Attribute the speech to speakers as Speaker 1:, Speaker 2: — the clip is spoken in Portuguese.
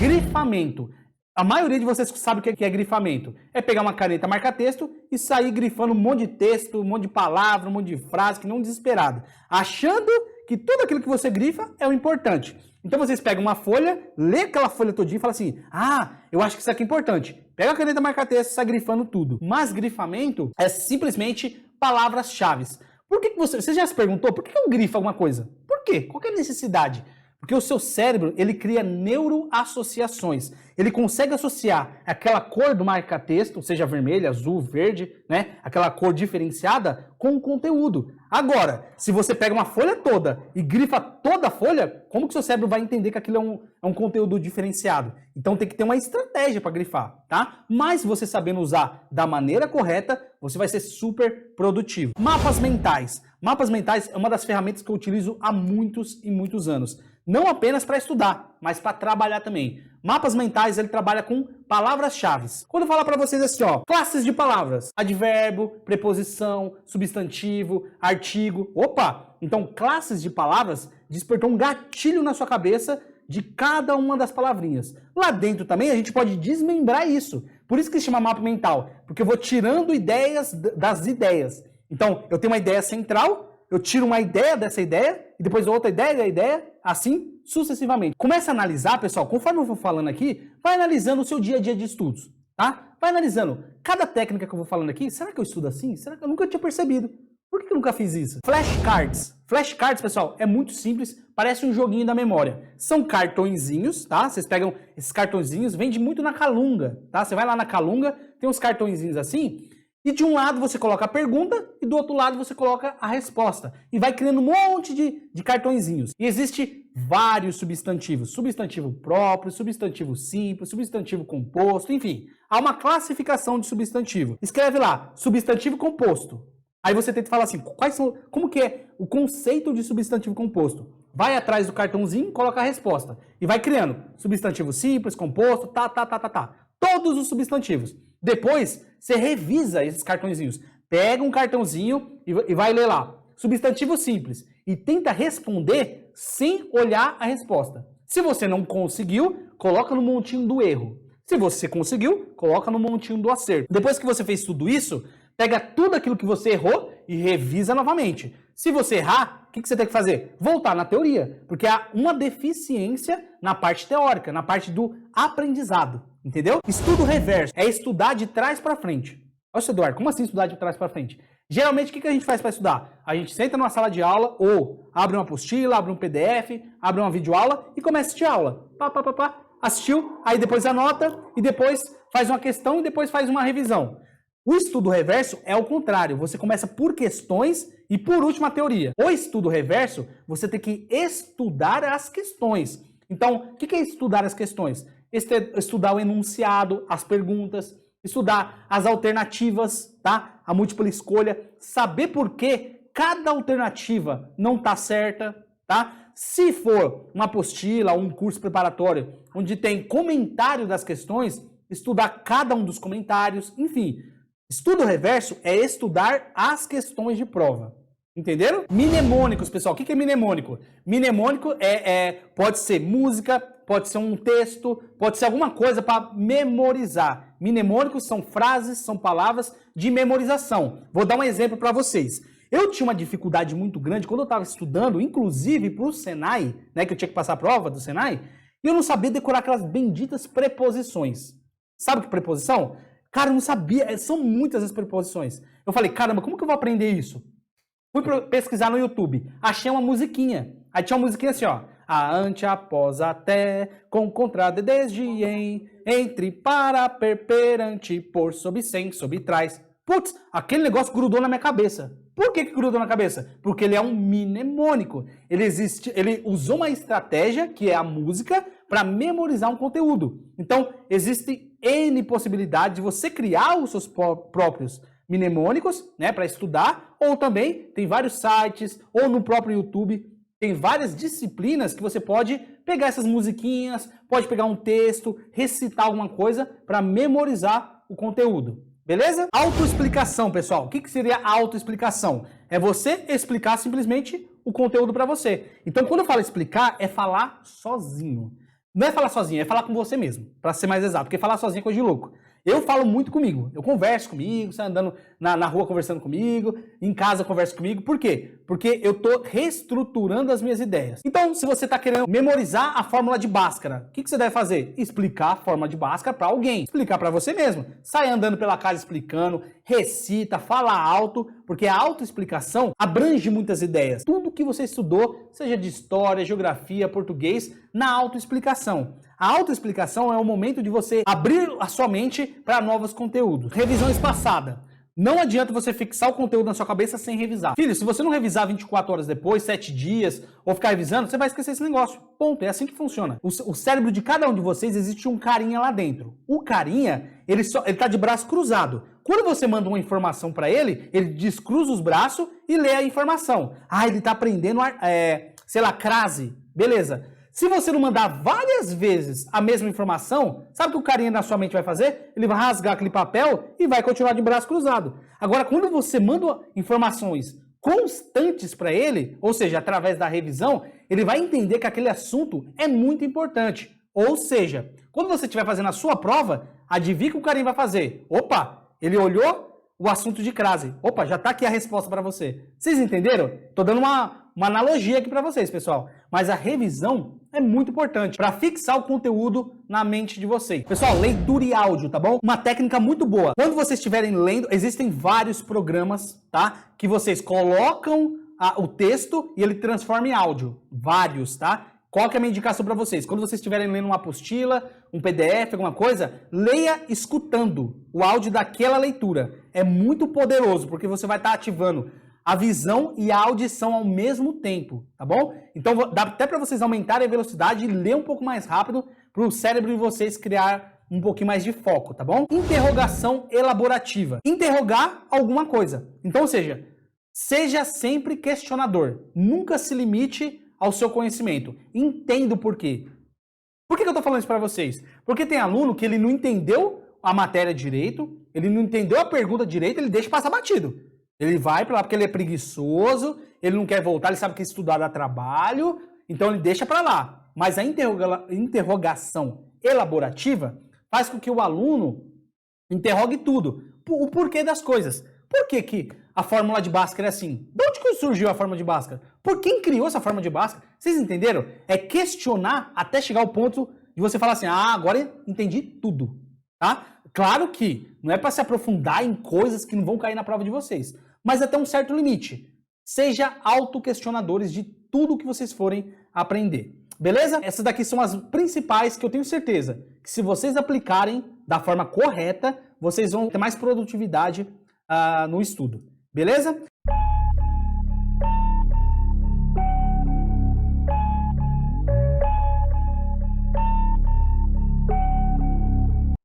Speaker 1: Grifamento. A maioria de vocês sabe o que é grifamento. É pegar uma caneta marca-texto e sair grifando um monte de texto, um monte de palavra, um monte de frase, que não desesperado. Achando que tudo aquilo que você grifa é o importante. Então vocês pegam uma folha, lê aquela folha todinha e fala assim, eu acho que isso aqui é importante. Pega a caneta marca-texto e sai grifando tudo. Mas grifamento é simplesmente palavras-chave. Por que você já se perguntou, por que eu grifo alguma coisa? Por quê? Qual que é a necessidade? Porque o seu cérebro, ele cria neuroassociações. Ele consegue associar aquela cor do marca-texto, seja vermelho, azul, verde, né? Aquela cor diferenciada com o conteúdo. Agora, se você pega uma folha toda e grifa toda a folha, como que o seu cérebro vai entender que aquilo é um conteúdo diferenciado? Então tem que ter uma estratégia para grifar, tá? Mas você sabendo usar da maneira correta, você vai ser super produtivo. Mapas mentais. Mapas mentais é uma das ferramentas que eu utilizo há muitos e muitos anos. Não apenas para estudar, mas para trabalhar também. Mapas mentais, ele trabalha com palavras-chave. Quando eu falar para vocês assim, ó, classes de palavras, advérbio, preposição, substantivo, artigo, então classes de palavras despertou um gatilho na sua cabeça de cada uma das palavrinhas. Lá dentro também a gente pode desmembrar isso. Por isso que se chama mapa mental, porque eu vou tirando ideias das ideias. Então, eu tenho uma ideia central, eu tiro uma ideia dessa ideia, e depois outra ideia, assim sucessivamente. Começa a analisar, pessoal, conforme eu vou falando aqui, vai analisando o seu dia a dia de estudos, tá? Vai analisando cada técnica que eu vou falando aqui, será que eu estudo assim? Será que eu nunca tinha percebido? Por que eu nunca fiz isso? Flashcards. Flashcards, pessoal, é muito simples, parece um joguinho da memória. São cartõezinhos, tá? Vocês pegam esses cartõezinhos, vende muito na Calunga, tá? Você vai lá na Calunga, tem uns cartõezinhos assim, e de um lado você coloca a pergunta e do outro lado você coloca a resposta. E vai criando um monte de cartõezinhos. E existe vários substantivos. Substantivo próprio, substantivo simples, substantivo composto, enfim. Há uma classificação de substantivo. Escreve lá, substantivo composto. Aí você tenta falar assim, como que é o conceito de substantivo composto? Vai atrás do cartãozinho, coloca a resposta. E vai criando substantivo simples, composto, Todos os substantivos. Depois, você revisa esses cartõezinhos. Pega um cartãozinho e vai ler lá. Substantivo simples. E tenta responder sem olhar a resposta. Se você não conseguiu, coloca no montinho do erro. Se você conseguiu, coloca no montinho do acerto. Depois que você fez tudo isso, pega tudo aquilo que você errou e revisa novamente. Se você errar, o que você tem que fazer? Voltar na teoria. Porque há uma deficiência na parte teórica, na parte do aprendizado. Entendeu? Estudo reverso é estudar de trás para frente. Olha, Eduardo, como assim estudar de trás para frente? Geralmente, o que a gente faz para estudar? A gente senta numa sala de aula ou abre uma apostila, abre um PDF, abre uma videoaula e começa a assistir aula. Assistiu, aí depois anota e depois faz uma questão e depois faz uma revisão. O estudo reverso é o contrário. Você começa por questões e por último a teoria. O estudo reverso, você tem que estudar as questões. Então, o que é estudar as questões? Estudar o enunciado, as perguntas, estudar as alternativas, tá? A múltipla escolha, saber por que cada alternativa não está certa, tá? Se for uma apostila ou um curso preparatório onde tem comentário das questões, estudar cada um dos comentários, enfim. Estudo reverso é estudar as questões de prova. Entenderam? Mnemônicos, pessoal. O que é mnemônico? Mnemônico pode ser música, pode ser um texto, pode ser alguma coisa para memorizar. Mnemônicos são frases, são palavras de memorização. Vou dar um exemplo para vocês. Eu tinha uma dificuldade muito grande quando eu estava estudando, inclusive para o Senai, né, que eu tinha que passar a prova do Senai, e eu não sabia decorar aquelas benditas preposições. Sabe que preposição? Cara, eu não sabia. São muitas as preposições. Eu falei, caramba, como que eu vou aprender isso? Fui pesquisar no YouTube, achei uma musiquinha. Aí tinha uma musiquinha assim, ó. A, ante, após, até, com, contra, de, desde, em, entre, para, perante, por, sob, sem, sob, trás. Putz, aquele negócio grudou na minha cabeça. Por que grudou na cabeça? Porque ele é um mnemônico. Ele usou uma estratégia, que é a música, para memorizar um conteúdo. Então, existe N possibilidades de você criar os seus próprios mnemônicos, né, para estudar, ou também tem vários sites, ou no próprio YouTube, tem várias disciplinas que você pode pegar essas musiquinhas, pode pegar um texto, recitar alguma coisa para memorizar o conteúdo. Beleza? Autoexplicação, pessoal. O que seria autoexplicação? É você explicar simplesmente o conteúdo para você. Então, quando eu falo explicar, é falar sozinho. Não é falar sozinho, é falar com você mesmo, para ser mais exato, porque falar sozinho é coisa de louco. Eu falo muito comigo, eu converso comigo, você andando na rua conversando comigo, em casa converso comigo, por quê? Porque eu tô reestruturando as minhas ideias. Então, se você tá querendo memorizar a fórmula de Bhaskara, o que você deve fazer? Explicar a fórmula de Bhaskara para alguém, explicar para você mesmo. Sai andando pela casa explicando, recita, fala alto, porque a autoexplicação abrange muitas ideias. Tudo que você estudou, seja de história, geografia, português, na autoexplicação. A autoexplicação é o momento de você abrir a sua mente para novos conteúdos. Revisão espaçada. Não adianta você fixar o conteúdo na sua cabeça sem revisar. Filho, se você não revisar 24 horas depois, 7 dias, ou ficar revisando, você vai esquecer esse negócio. Ponto. É assim que funciona. O cérebro de cada um de vocês existe um carinha lá dentro. O carinha, ele tá de braço cruzado. Quando você manda uma informação para ele descruza os braços e lê a informação. Ah, ele tá aprendendo, sei lá, crase. Beleza. Se você não mandar várias vezes a mesma informação, sabe o que o carinha na sua mente vai fazer? Ele vai rasgar aquele papel e vai continuar de braço cruzado. Agora, quando você manda informações constantes para ele, ou seja, através da revisão, ele vai entender que aquele assunto é muito importante. Ou seja, quando você estiver fazendo a sua prova, adivinha o que o carinha vai fazer? Opa, ele olhou o assunto de crase. Opa, já está aqui a resposta para você. Vocês entenderam? Estou dando uma analogia aqui para vocês, pessoal. Mas a revisão é muito importante para fixar o conteúdo na mente de vocês. Pessoal, leitura e áudio, tá bom? Uma técnica muito boa. Quando vocês estiverem lendo, existem vários programas, tá? Que vocês colocam o texto e ele transforma em áudio. Vários, tá? Qual que é a minha indicação para vocês? Quando vocês estiverem lendo uma apostila, um PDF, alguma coisa, leia escutando o áudio daquela leitura. É muito poderoso, porque você vai estar ativando a visão e a audição ao mesmo tempo, tá bom? Então dá até para vocês aumentarem a velocidade e ler um pouco mais rápido para o cérebro de vocês criar um pouquinho mais de foco, tá bom? Interrogação elaborativa. Interrogar alguma coisa. Então, ou seja sempre questionador. Nunca se limite ao seu conhecimento. Entenda o porquê. Por que eu tô falando isso para vocês? Porque tem aluno que ele não entendeu a matéria direito, ele não entendeu a pergunta direito, ele deixa passar batido. Ele vai para lá porque ele é preguiçoso, ele não quer voltar, ele sabe que estudar dá trabalho, então ele deixa para lá. Mas a interrogação elaborativa faz com que o aluno interrogue tudo. O porquê das coisas. Por que a fórmula de Bhaskara é assim? De onde que surgiu a fórmula de Bhaskara? Por quem criou essa fórmula de Bhaskara? Vocês entenderam? É questionar até chegar ao ponto de você falar assim, agora entendi tudo. Tá? Claro que não é para se aprofundar em coisas que não vão cair na prova de vocês, mas até um certo limite. Seja autoquestionadores de tudo que vocês forem aprender. Beleza? Essas daqui são as principais que eu tenho certeza que se vocês aplicarem da forma correta, vocês vão ter mais produtividade no estudo. Beleza?